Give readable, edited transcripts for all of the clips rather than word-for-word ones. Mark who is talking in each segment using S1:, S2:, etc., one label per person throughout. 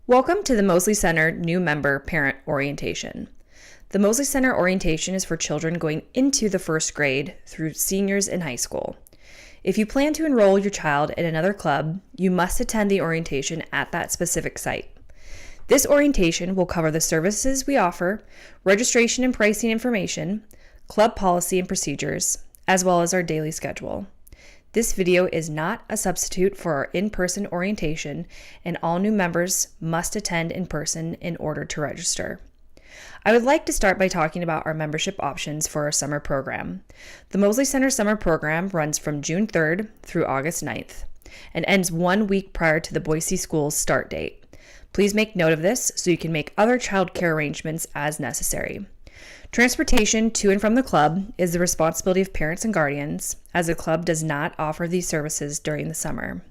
S1: Welcome to the Moseley Center New Member Parent Orientation. The Moseley Center orientation is for children going into the first grade through seniors in high school. If you plan to enroll your child in another club, you must attend the orientation at that specific site. This orientation will cover the services we offer, registration and pricing information, club policy and procedures, as well as our daily schedule. This video is not a substitute for our in-person orientation, and all new members must attend in person in order to register. I would like to start by talking about our membership options for our summer program. The Moseley Center Summer Program runs from June 3rd through August 9th and ends 1 week prior to the Boise School's start date. Please make note of this so you can make other child care arrangements as necessary. Transportation to and from the club is the responsibility of parents and guardians, as the club does not offer these services during the summer.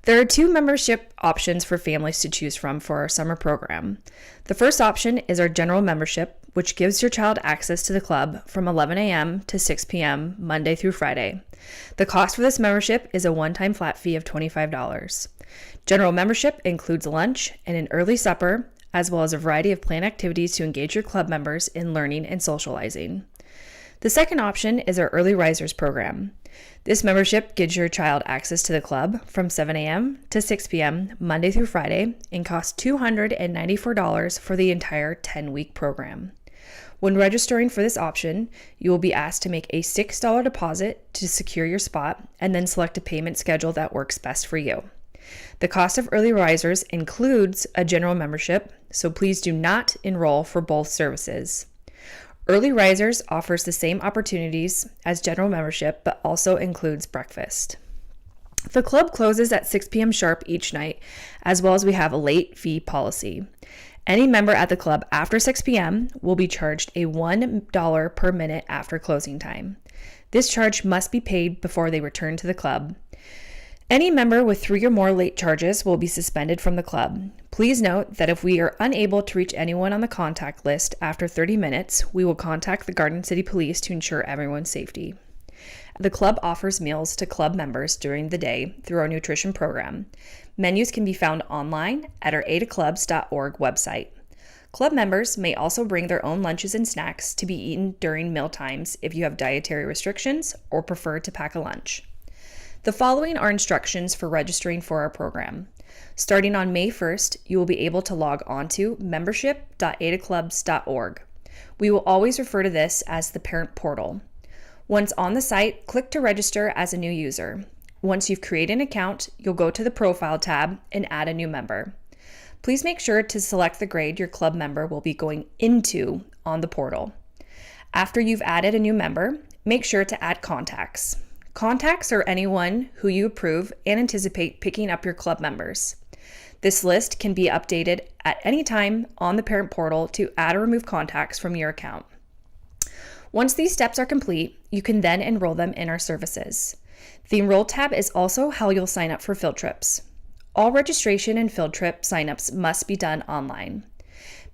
S1: There are 2 membership options for families to choose from for our summer program. The first option is our general membership, which gives your child access to the club from 11 a.m. to 6 p.m. Monday through Friday. The cost for this membership is a one-time flat fee of $25. General membership includes lunch and an early supper, as well as a variety of planned activities to engage your club members in learning and socializing. The second option is our Early Risers program. This membership gives your child access to the club from 7 a.m. to 6 p.m. Monday through Friday and costs $294 for the entire 10-week program. When registering for this option, you will be asked to make a $6 deposit to secure your spot and then select a payment schedule that works best for you. The cost of Early Risers includes a general membership, so please do not enroll for both services. Early Risers offers the same opportunities as general membership, but also includes breakfast. The club closes at 6 p.m. sharp each night, as well as we have a late fee policy. Any member at the club after 6 p.m. will be charged a $1 per minute after closing time. This charge must be paid before they return to the club. Any member with 3 or more late charges will be suspended from the club. Please note that if we are unable to reach anyone on the contact list after 30 minutes, we will contact the Garden City Police to ensure everyone's safety. The club offers meals to club members during the day through our nutrition program. Menus can be found online at our adaclubs.org website. Club members may also bring their own lunches and snacks to be eaten during meal times if you have dietary restrictions or prefer to pack a lunch. The following are instructions for registering for our program. Starting on May 1st, you will be able to log on to membership.adaclubs.org. We will always refer to this as the parent portal. Once on the site, click to register as a new user. Once you've created an account, you'll go to the Profile tab and add a new member. Please make sure to select the grade your club member will be going into on the portal. After you've added a new member, make sure to add contacts. Contacts are anyone who you approve and anticipate picking up your club members. This list can be updated at any time on the parent portal to add or remove contacts from your account. Once these steps are complete, you can then enroll them in our services. The Enroll tab is also how you'll sign up for field trips. All registration and field trip signups must be done online.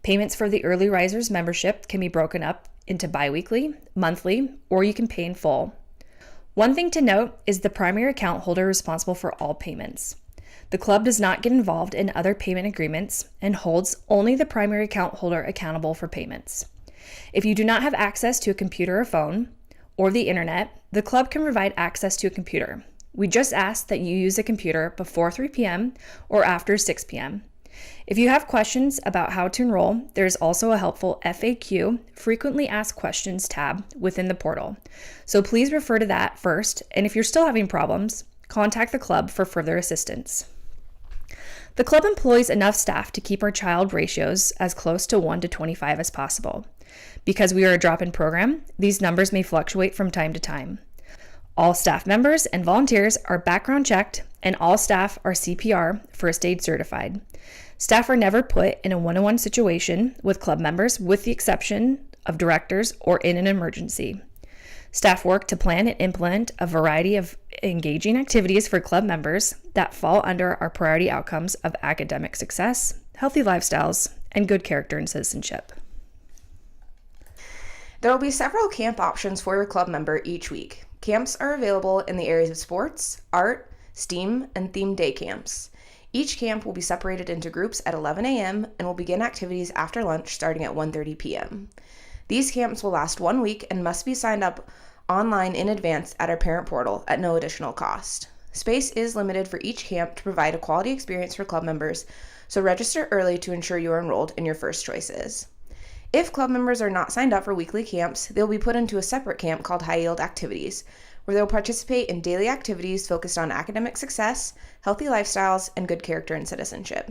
S1: Payments for the Early Risers membership can be broken up into biweekly, monthly, or you can pay in full. One thing to note is the primary account holder responsible for all payments. The club does not get involved in other payment agreements and holds only the primary account holder accountable for payments. If you do not have access to a computer or phone or the internet, the club can provide access to a computer. We just ask that you use a computer before 3 p.m. or after 6 p.m. If you have questions about how to enroll, there is also a helpful FAQ, Frequently Asked Questions tab within the portal. So please refer to that first, and if you're still having problems, contact the club for further assistance. The club employs enough staff to keep our child ratios as close to 1 to 25 as possible. Because we are a drop-in program, these numbers may fluctuate from time to time. All staff members and volunteers are background checked, and all staff are CPR first aid certified. Staff are never put in a one-on-one situation with club members with the exception of directors or in an emergency. Staff work to plan and implement a variety of engaging activities for club members that fall under our priority outcomes of academic success, healthy lifestyles, and good character and citizenship.
S2: There will be several camp options for your club member each week. Camps are available in the areas of sports, art, STEAM, and themed day camps. Each camp will be separated into groups at 11 a.m. and will begin activities after lunch starting at 1:30 p.m. These camps will last 1 week and must be signed up online in advance at our parent portal at no additional cost. Space is limited for each camp to provide a quality experience for club members, so register early to ensure you are enrolled in your first choices. If club members are not signed up for weekly camps, they'll be put into a separate camp called High Yield Activities, where they'll participate in daily activities focused on academic success, healthy lifestyles, and good character and citizenship.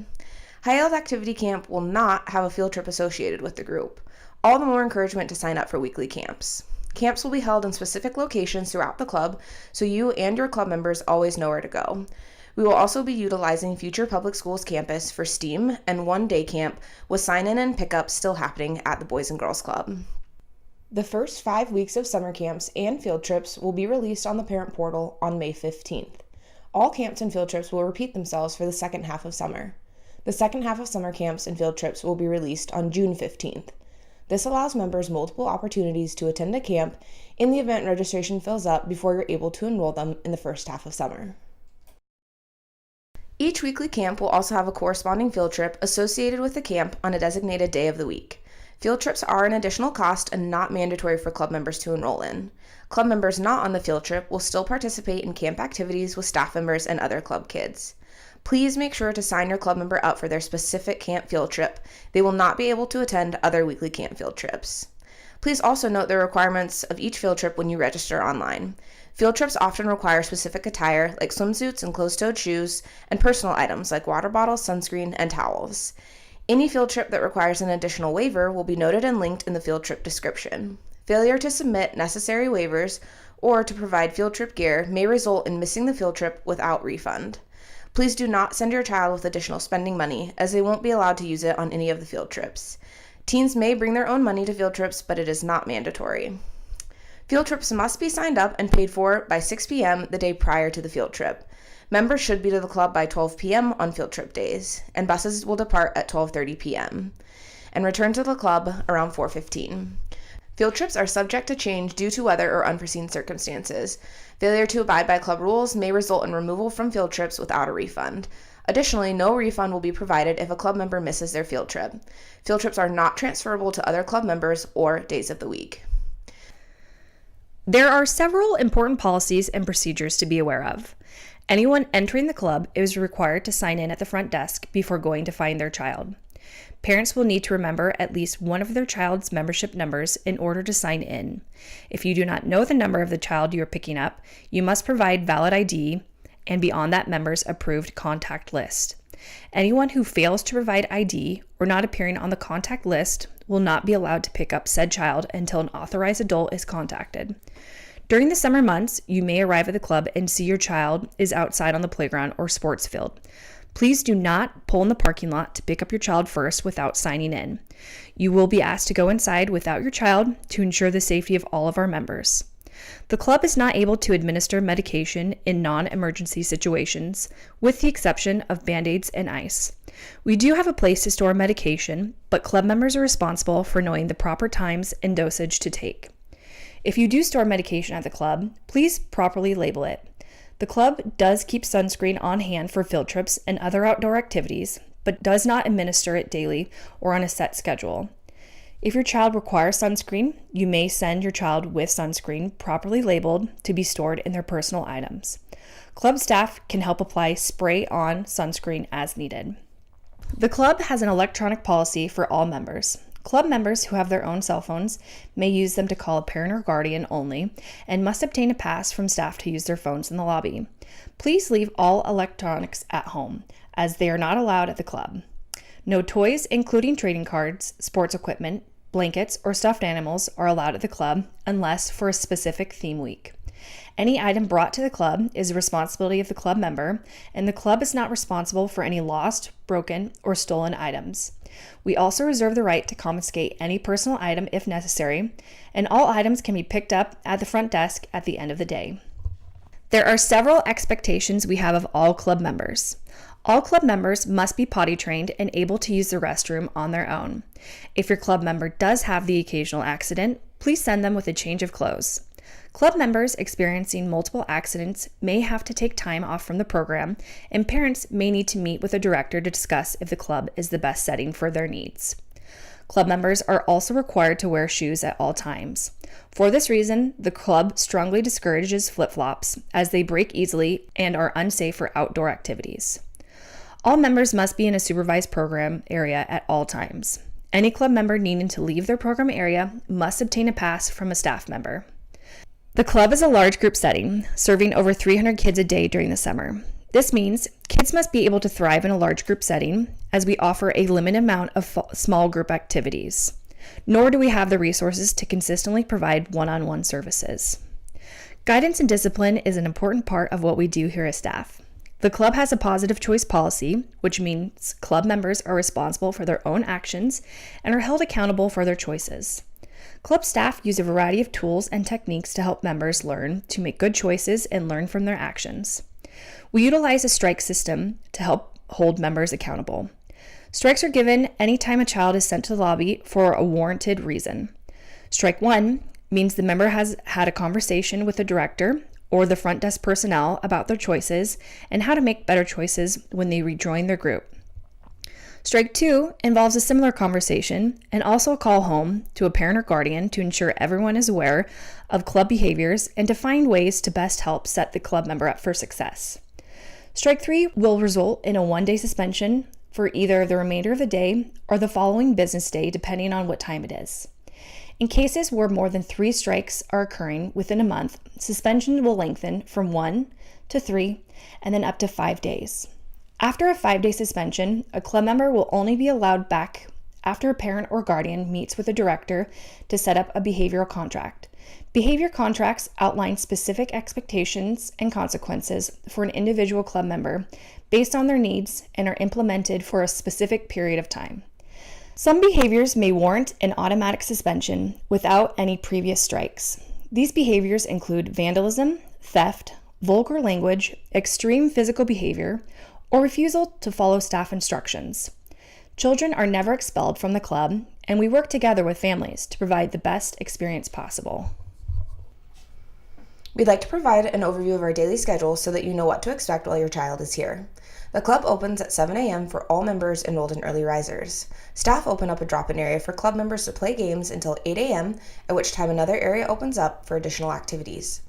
S2: High Yield Activity Camp will not have a field trip associated with the group. All the more encouragement to sign up for weekly camps. Camps will be held in specific locations throughout the club, so you and your club members always know where to go. We will also be utilizing Future Public Schools campus for STEAM and one day camp with sign-in and pickup still happening at the Boys and Girls Club. The first 5 weeks of summer camps and field trips will be released on the parent portal on May 15th. All camps and field trips will repeat themselves for the second half of summer. The second half of summer camps and field trips will be released on June 15th. This allows members multiple opportunities to attend a camp in the event registration fills up before you're able to enroll them in the first half of summer. Each weekly camp will also have a corresponding field trip associated with the camp on a designated day of the week. Field trips are an additional cost and not mandatory for club members to enroll in. Club members not on the field trip will still participate in camp activities with staff members and other club kids. Please make sure to sign your club member up for their specific camp field trip. They will not be able to attend other weekly camp field trips. Please also note the requirements of each field trip when you register online. Field trips often require specific attire like swimsuits and closed-toed shoes and personal items like water bottles, sunscreen, and towels. Any field trip that requires an additional waiver will be noted and linked in the field trip description. Failure to submit necessary waivers or to provide field trip gear may result in missing the field trip without refund. Please do not send your child with additional spending money, as they won't be allowed to use it on any of the field trips. Teens may bring their own money to field trips, but it is not mandatory. Field trips must be signed up and paid for by 6 p.m. the day prior to the field trip. Members should be to the club by 12 p.m. on field trip days, and buses will depart at 12:30 p.m. and return to the club around 4:15. Field trips are subject to change due to weather or unforeseen circumstances. Failure to abide by club rules may result in removal from field trips without a refund. Additionally, no refund will be provided if a club member misses their field trip. Field trips are not transferable to other club members or days of the week.
S1: There are several important policies and procedures to be aware of. Anyone entering the club is required to sign in at the front desk before going to find their child. Parents will need to remember at least one of their child's membership numbers in order to sign in. If you do not know the number of the child you are picking up, you must provide valid ID and be on that member's approved contact list. Anyone who fails to provide ID or not appearing on the contact list will not be allowed to pick up said child until an authorized adult is contacted. During the summer months, you may arrive at the club and see your child is outside on the playground or sports field. Please do not pull in the parking lot to pick up your child first without signing in. You will be asked to go inside without your child to ensure the safety of all of our members. The club is not able to administer medication in non-emergency situations, with the exception of Band-Aids and ice. We do have a place to store medication, but club members are responsible for knowing the proper times and dosage to take. If you do store medication at the club, please properly label it. The club does keep sunscreen on hand for field trips and other outdoor activities, but does not administer it daily or on a set schedule. If your child requires sunscreen, you may send your child with sunscreen properly labeled to be stored in their personal items. Club staff can help apply spray-on sunscreen as needed. The club has an electronic policy for all members. Club members who have their own cell phones may use them to call a parent or guardian only and must obtain a pass from staff to use their phones in the lobby. Please leave all electronics at home, as they are not allowed at the club. No toys, including trading cards, sports equipment, blankets, or stuffed animals are allowed at the club unless for a specific theme week. Any item brought to the club is the responsibility of the club member, and the club is not responsible for any lost, broken, or stolen items. We also reserve the right to confiscate any personal item if necessary, and all items can be picked up at the front desk at the end of the day. There are several expectations we have of all club members. All club members must be potty trained and able to use the restroom on their own. If your club member does have the occasional accident, please send them with a change of clothes. Club members experiencing multiple accidents may have to take time off from the program, and parents may need to meet with a director to discuss if the club is the best setting for their needs. Club members are also required to wear shoes at all times. For this reason, the club strongly discourages flip-flops as they break easily and are unsafe for outdoor activities. All members must be in a supervised program area at all times. Any club member needing to leave their program area must obtain a pass from a staff member. The club is a large group setting, serving over 300 kids a day during the summer. This means kids must be able to thrive in a large group setting, as we offer a limited amount of small group activities, nor do we have the resources to consistently provide one-on-one services. Guidance and discipline is an important part of what we do here as staff. The club has a positive choice policy, which means club members are responsible for their own actions and are held accountable for their choices. Club staff use a variety of tools and techniques to help members learn to make good choices and learn from their actions. We utilize a strike system to help hold members accountable. Strikes are given anytime a child is sent to the lobby for a warranted reason. Strike 1 means the member has had a conversation with the director or the front desk personnel about their choices and how to make better choices when they rejoin their group. Strike 2 involves a similar conversation and also a call home to a parent or guardian to ensure everyone is aware of club behaviors and to find ways to best help set the club member up for success. Strike 3 will result in a one-day suspension for either the remainder of the day or the following business day, depending on what time it is. In cases where more than 3 strikes are occurring within a month, suspension will lengthen from 1 to 3 and then up to 5 days. After a 5-day suspension, a club member will only be allowed back after a parent or guardian meets with a director to set up a behavioral contract. Behavior contracts outline specific expectations and consequences for an individual club member based on their needs and are implemented for a specific period of time. Some behaviors may warrant an automatic suspension without any previous strikes. These behaviors include vandalism, theft, vulgar language, extreme physical behavior, or refusal to follow staff instructions. Children are never expelled from the club, and we work together with families to provide the best experience possible.
S2: We'd like to provide an overview of our daily schedule so that you know what to expect while your child is here. The club opens at 7 a.m. for all members enrolled in Early Risers. Staff open up a drop-in area for club members to play games until 8 a.m., at which time another area opens up for additional activities.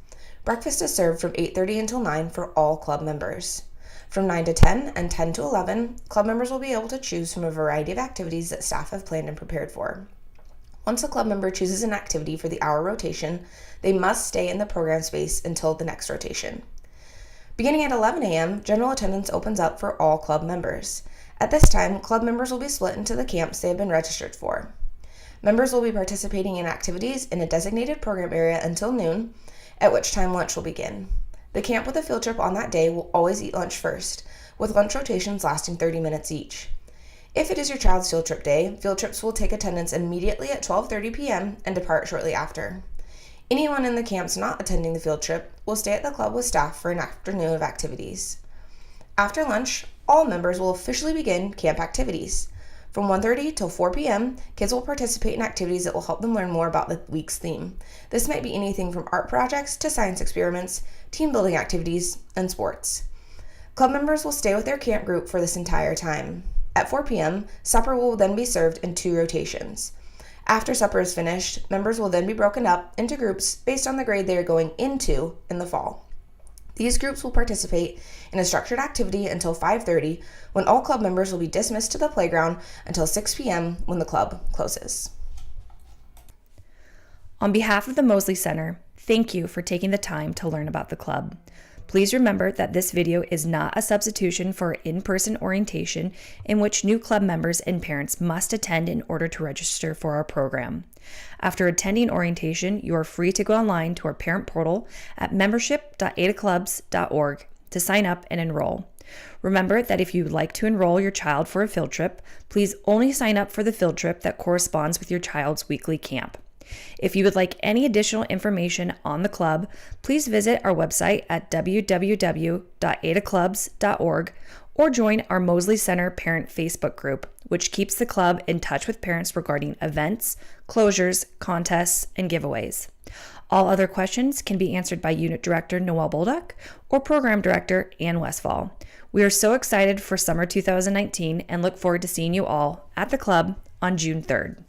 S2: Breakfast is served from 8:30 until 9 for all club members. From 9 to 10 and 10 to 11, club members will be able to choose from a variety of activities that staff have planned and prepared for. Once a club member chooses an activity for the hour rotation, they must stay in the program space until the next rotation. Beginning at 11 a.m., general attendance opens up for all club members. At this time, club members will be split into the camps they have been registered for. Members will be participating in activities in a designated program area until noon, at which time lunch will begin. The camp with a field trip on that day will always eat lunch first, with lunch rotations lasting 30 minutes each. If it is your child's field trip day, field trips will take attendance immediately at 12:30 p.m. and depart shortly after. Anyone in the camps not attending the field trip will stay at the club with staff for an afternoon of activities. After lunch, all members will officially begin camp activities. From 1:30 till 4 p.m., kids will participate in activities that will help them learn more about the week's theme. This might be anything from art projects to science experiments, team building activities, and sports. Club members will stay with their camp group for this entire time. At 4 p.m., supper will then be served in 2 rotations. After supper is finished, members will then be broken up into groups based on the grade they are going into in the fall. These groups will participate in a structured activity until 5:30, when all club members will be dismissed to the playground until 6 p.m. when the club closes.
S1: On behalf of the Moseley Center, thank you for taking the time to learn about the club. Please remember that this video is not a substitution for in-person orientation in which new club members and parents must attend in order to register for our program. After attending orientation, you are free to go online to our parent portal at membership.adaclubs.org to sign up and enroll. Remember that if you would like to enroll your child for a field trip, please only sign up for the field trip that corresponds with your child's weekly camp. If you would like any additional information on the club, please visit our website at www.adaclubs.org or join our Moseley Center Parent Facebook group, which keeps the club in touch with parents regarding events, closures, contests, and giveaways. All other questions can be answered by Unit Director Noelle Bolduc or Program Director Ann Westfall. We are so excited for summer 2019 and look forward to seeing you all at the club on June 3rd.